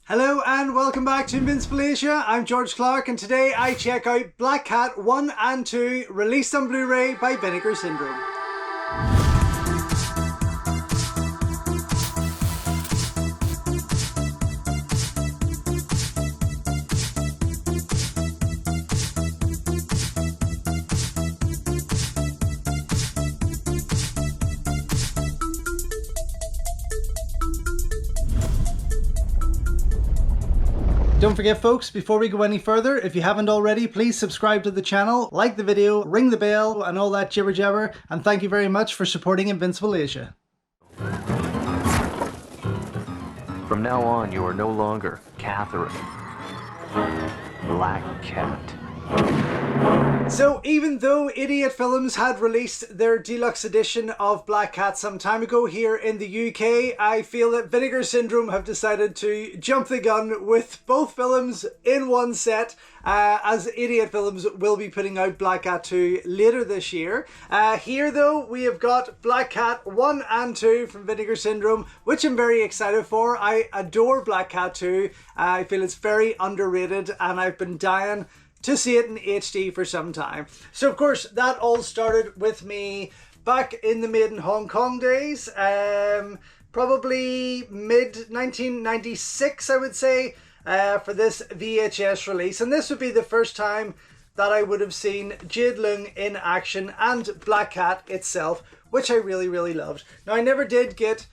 Hello and welcome back to Invincible Asia. I'm George Clark and today I check out Black Cat 1 and 2 released on Blu-ray by Vinegar Syndrome. Don't forget folks, before we go any further, if you haven't already, please subscribe to the channel, like the video, ring the bell and all that jibber jabber, and thank you very much for supporting Invincible Asia. From now on, you are no longer Catherine. Black Cat. So even though Idiot Films had released their deluxe edition of Black Cat some time ago here in the UK, I feel that Vinegar Syndrome have decided to jump the gun with both films in one set, as Idiot Films will be putting out Black Cat 2 later this year. Here though, we have got Black Cat 1 and 2 from Vinegar Syndrome, which I'm very excited for. I adore Black Cat 2. I feel it's very underrated and I've been dying to see it in HD for some time. So of course that all started with me back in the Made in Hong Kong days, probably mid 1996 I would say, for this VHS release, and this would be the first time that I would have seen Jade Leung in action and Black Cat itself, which I really loved. Now I never did get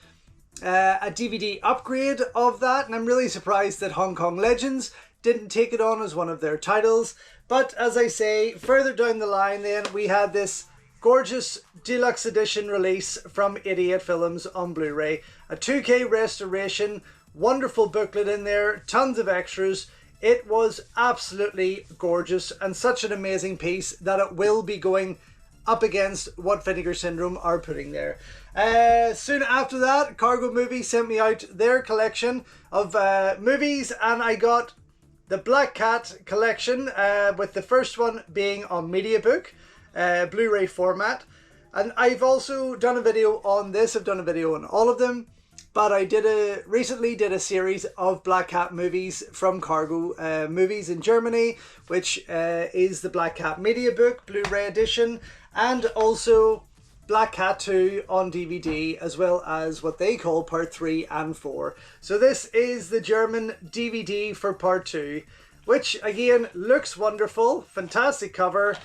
a DVD upgrade of that, and I'm really surprised that Hong Kong Legends didn't take it on as one of their titles. But as I say, further down the line then, we had this gorgeous deluxe edition release from Idiot Films on Blu-ray. A 2K restoration, wonderful booklet in there, tons of extras. It was absolutely gorgeous and such an amazing piece that it will be going up against what Vinegar Syndrome are putting there. Soon after that, Cargo Movie sent me out their collection of movies, and I got the Black Cat collection, with the first one being on Mediabook, Blu-ray format. And I've also done a video on this. I've done a video on all of them, but I recently did a series of Black Cat movies from Cargo Movies in Germany, which is the Black Cat Mediabook Blu-ray edition, and also Black Cat 2 on DVD, as well as what they call part 3 and 4. So this is the German DVD for part 2, which again looks wonderful, fantastic cover.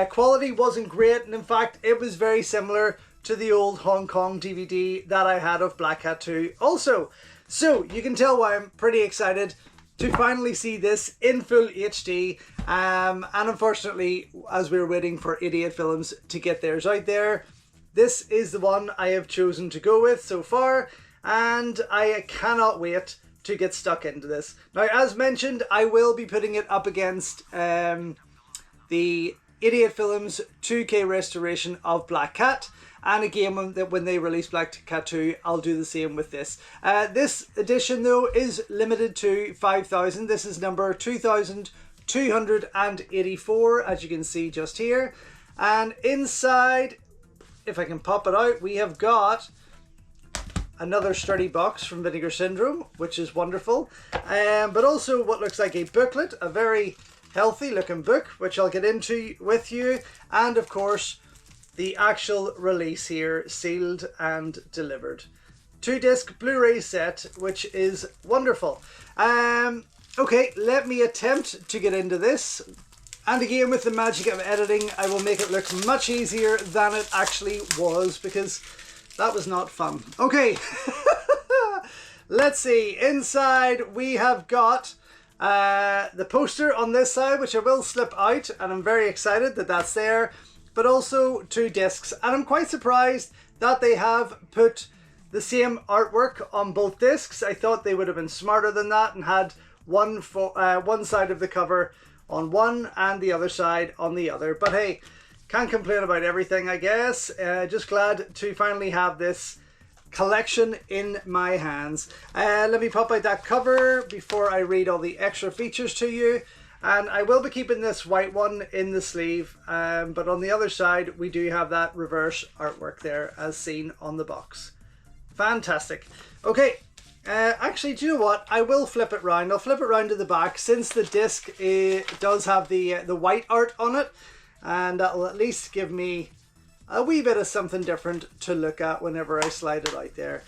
Quality wasn't great, and in fact it was very similar to the old Hong Kong DVD that I had of Black Cat 2 also. So you can tell why I'm pretty excited to finally see this in full HD. And unfortunately, as we were waiting for Idiot Films to get theirs out there, this is the one I have chosen to go with so far, and I cannot wait to get stuck into this. Now, as mentioned, I will be putting it up against the Idiot Films 2K restoration of Black Cat, and again, when they release Black Cat 2, I'll do the same with this. This edition, though, is limited to 5,000. This is number 2,284, as you can see just here. And inside, if I can pop it out, we have got another sturdy box from Vinegar Syndrome, which is wonderful. But also what looks like a booklet, a very healthy looking book, which I'll get into with you. And of course, the actual release here, sealed and delivered. 2-disc Blu-ray set, which is wonderful. Okay, let me attempt to get into this. And again, with the magic of editing, I will make it look much easier than it actually was, because that was not fun. Okay, let's see. Inside, we have got the poster on this side, which I will slip out, and I'm very excited that that's there, but also 2 discs. And I'm quite surprised that they have put the same artwork on both discs. I thought they would have been smarter than that and had one side of the cover on one and the other side on the other. But hey, can't complain about everything, I guess. Just glad to finally have this collection in my hands. Let me pop out that cover before I read all the extra features to you. And I will be keeping this white one in the sleeve, but on the other side we do have that reverse artwork there as seen on the box. Fantastic. Okay, Actually, do you know what? I will flip it round. I'll flip it round to the back since the disc does have the white art on it, and that'll at least give me a wee bit of something different to look at whenever I slide it out there.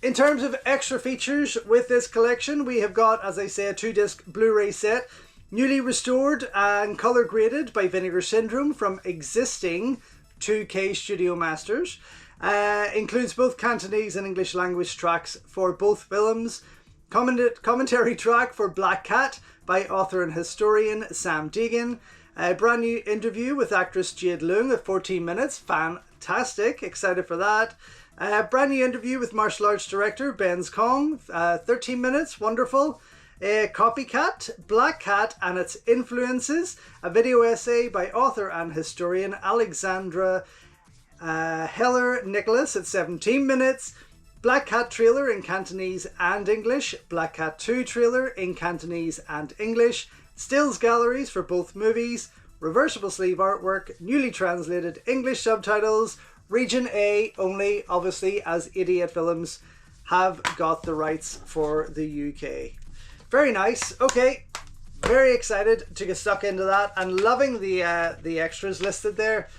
In terms of extra features with this collection, we have got, as I say, a 2-disc Blu-ray set, newly restored and color graded by Vinegar Syndrome from existing 2K Studio Masters. Includes both Cantonese and English language tracks for both films. Commentary track for Black Cat by author and historian Sam Deegan. A brand new interview with actress Jade Leung at 14 minutes. Fantastic. Excited for that. A brand new interview with martial arts director Benz Kong. 13 minutes. Wonderful. A Copycat, Black Cat and its influences. A video essay by author and historian Alexandra Heller Nicholas at 17 minutes. Black Cat trailer in Cantonese and English. Black Cat 2 trailer in Cantonese and English. Stills galleries for both movies. Reversible sleeve artwork. Newly translated English subtitles. Region A only, obviously, as 88 Films have got the rights for the UK. Very nice. Okay, very excited to get stuck into that and loving the extras listed there.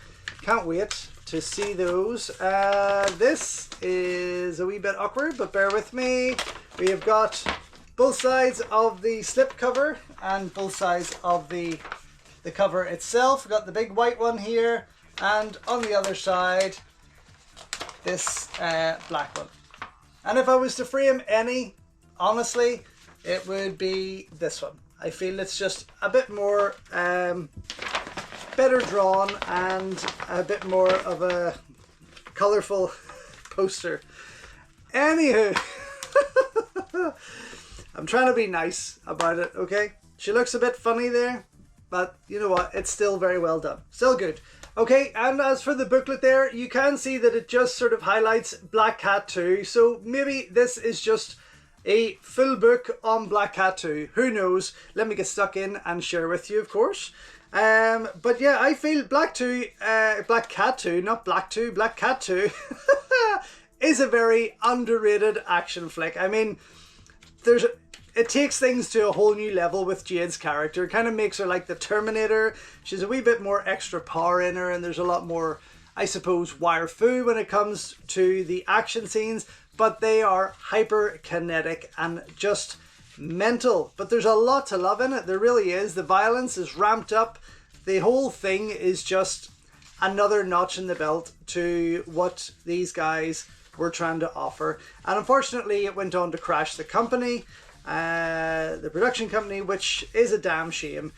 Can't wait to see those. This is a wee bit awkward, but bear with me. We have got both sides of the slip cover and both sides of the cover itself. We've got the big white one here, and on the other side, this black one. And if I was to frame any, honestly, it would be this one. I feel it's just a bit more better drawn and a bit more of a colourful poster. Anywho, I'm trying to be nice about it, okay? She looks a bit funny there, but you know what? It's still very well done. Still good. Okay, and as for the booklet there, you can see that it just sort of highlights Black Cat 2. So maybe this is just a full book on Black Cat 2. Who knows? Let me get stuck in and share with you, of course. But yeah, I feel Black Cat 2, not Black 2, Black Cat 2 is a very underrated action flick. I mean, it takes things to a whole new level with Jade's character. It kind of makes her like the Terminator. She's a wee bit more extra power in her, and there's a lot more, I suppose, wire fu when it comes to the action scenes, but they are hyper kinetic and just mental. But there's a lot to love in it. There really is. The violence is ramped up. The whole thing is just another notch in the belt to what these guys were trying to offer. And unfortunately, it went on to crash the company, the production company, which is a damn shame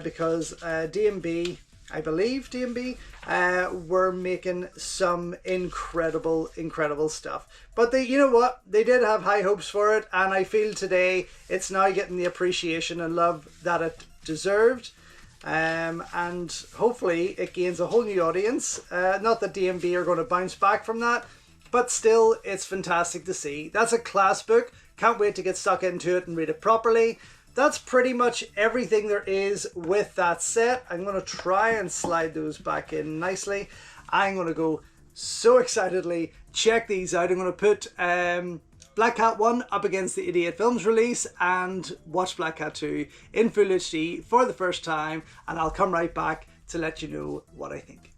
because D&B, I believe D&B, were making some incredible stuff. But they, you know what? They did have high hopes for it, and I feel today it's now getting the appreciation and love that it deserved. And hopefully it gains a whole new audience. Not that D&B are going to bounce back from that, but still, it's fantastic to see. That's a class book. Can't wait to get stuck into it and read it properly. That's pretty much everything there is with that set. I'm going to try and slide those back in nicely. I'm going to go so excitedly check these out. I'm going to put Black Cat 1 up against the 88 Films release and watch Black Cat 2 in full HD for the first time, and I'll come right back to let you know what I think.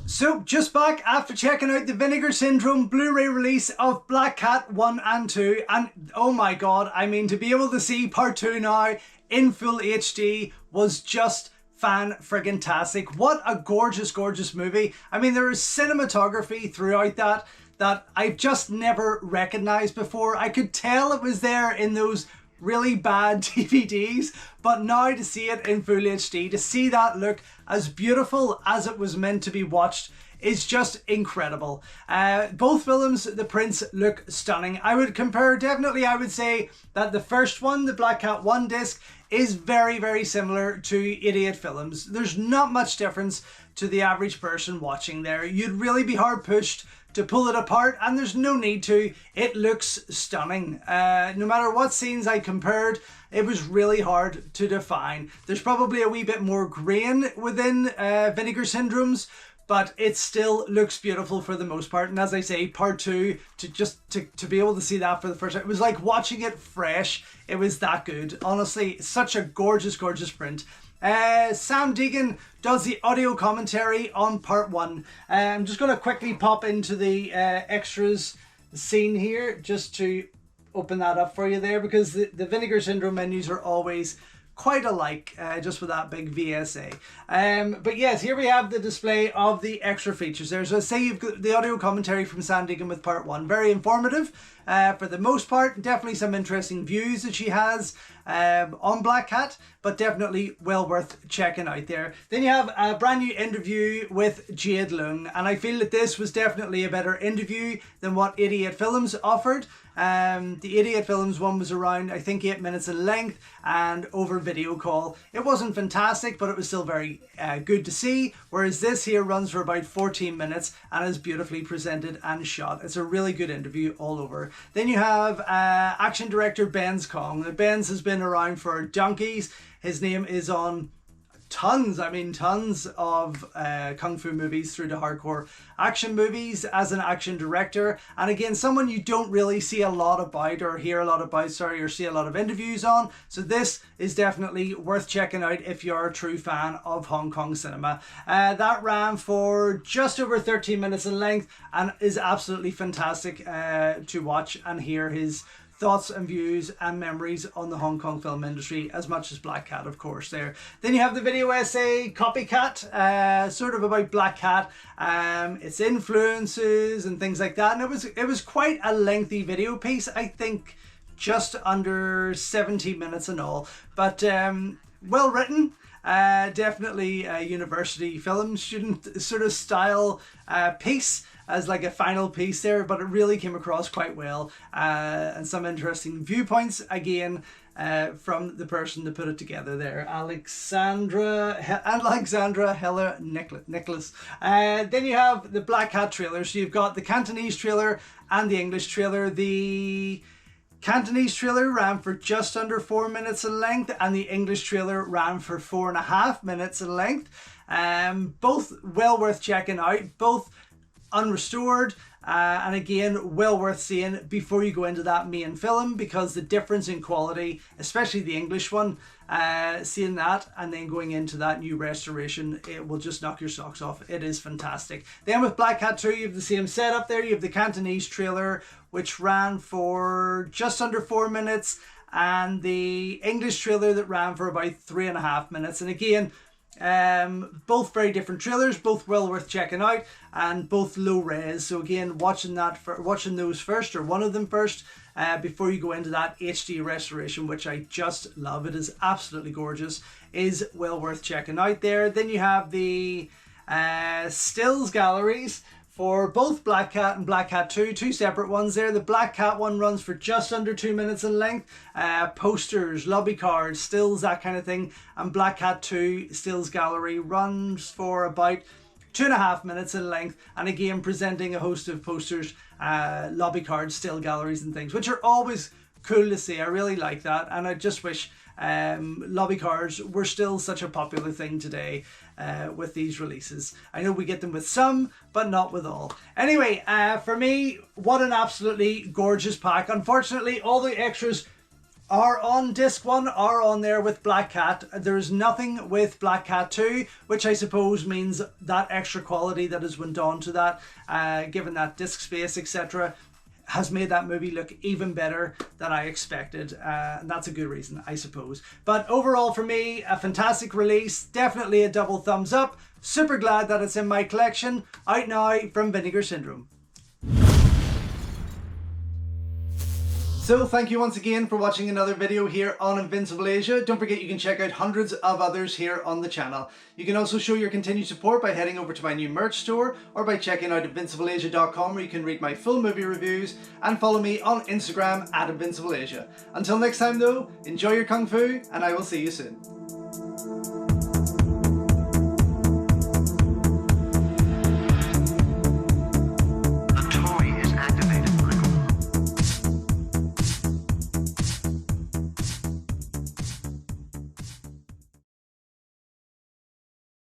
So, just back after checking out the Vinegar Syndrome Blu-ray release of Black Cat 1 and 2, and oh my god, I mean, to be able to see part 2 now in full HD was just fan-friggin-tastic. What a gorgeous movie. I mean, there is cinematography throughout that I've just never recognized before. I could tell it was there in those really bad DVDs, but now to see it in full HD, to see that look as beautiful as it was meant to be watched, is just incredible. Both films, the prints look stunning. I would compare, definitely I would say that the first one, the Black Cat 1 disc, is very similar to 88 Films. There's not much difference to the average person watching there. You'd really be hard pushed to pull it apart, and there's no need to. It looks stunning. No matter what scenes I compared, it was really hard to define. There's probably a wee bit more grain within Vinegar Syndrome's but it still looks beautiful for the most part. And as I say, part 2, to be able to see that for the first time, it was like watching it fresh. It was that good. Honestly, such a gorgeous print. Sam Deegan does the audio commentary on part 1. I'm just going to quickly pop into the extras scene here just to open that up for you there, because the Vinegar Syndrome menus are always quite alike, just with that big VSA. But yes, here we have the display of the extra features there. So say you've got the audio commentary from Sam Deegan with part 1. Very informative for the most part. Definitely some interesting views that she has on Black Cat, but definitely well worth checking out there. Then you have a brand new interview with Jade Leung, and I feel that this was definitely a better interview than what 88 Films offered. The 88 Films one was around, I think, 8 minutes in length and over video call. It wasn't fantastic, but it was still very good to see, whereas this here runs for about 14 minutes and is beautifully presented and shot. It's a really good interview all over. Then you have action director Benz Kong. Now, Benz has been around for donkeys. His name is on tons of kung fu movies through to hardcore action movies as an action director, and again, someone you don't really see a lot about or hear a lot about, or see a lot of interviews on. So this is definitely worth checking out if you're a true fan of Hong Kong cinema. That ran for just over 13 minutes in length and is absolutely fantastic to watch and hear his thoughts and views and memories on the Hong Kong film industry, as much as Black Cat, of course, there. Then you have the video essay Copycat, sort of about Black Cat, its influences and things like that. And it was quite a lengthy video piece, I think just under 70 minutes in all, but well written. Definitely a university film student sort of style piece, as like a final piece there, but it really came across quite well, and some interesting viewpoints again from the person that put it together there, Alexandra Heller Nicholas. Then you have the Black Cat trailer. So you've got the Cantonese trailer and the English trailer. The Cantonese trailer ran for just under 4 minutes in length, and the English trailer ran for 4.5 minutes in length. Both well worth checking out, both unrestored, and again well worth seeing before you go into that main film, because the difference in quality, especially the English one, seeing that and then going into that new restoration, it will just knock your socks off. It is fantastic. Then with Black Cat 2, you have the same setup there. You have the Cantonese trailer, which ran for just under 4 minutes, and the English trailer that ran for about 3.5 minutes. And again, both very different trailers, both well worth checking out, and both low res. So again, watching those first, or one of them first, before you go into that HD restoration, which I just love. It is absolutely gorgeous, is well worth checking out there. Then you have the stills galleries for both Black Cat and Black Cat 2, two separate ones there. The Black Cat one runs for just under 2 minutes in length. Posters, lobby cards, stills, that kind of thing. And Black Cat 2 stills gallery runs for about 2.5 minutes in length, and again presenting a host of posters, lobby cards, still galleries and things, which are always cool to see. I really like that, and I just wish lobby cards were still such a popular thing today with these releases. I know we get them with some, but not with all. Anyway, for me, what an absolutely gorgeous pack. Unfortunately, all the extras are on disc 1, are on there with Black Cat. There's nothing with Black Cat 2, which I suppose means that extra quality that has went on to that, given that disc space, etc., has made that movie look even better than I expected, and that's a good reason, I suppose. But overall, for me, a fantastic release, definitely a double thumbs up. Super glad that it's in my collection, out now from Vinegar Syndrome. So thank you once again for watching another video here on Invincible Asia. Don't forget you can check out hundreds of others here on the channel. You can also show your continued support by heading over to my new merch store, or by checking out invincibleasia.com, where you can read my full movie reviews and follow me on Instagram @InvincibleAsia. Until next time though, enjoy your Kung Fu, and I will see you soon.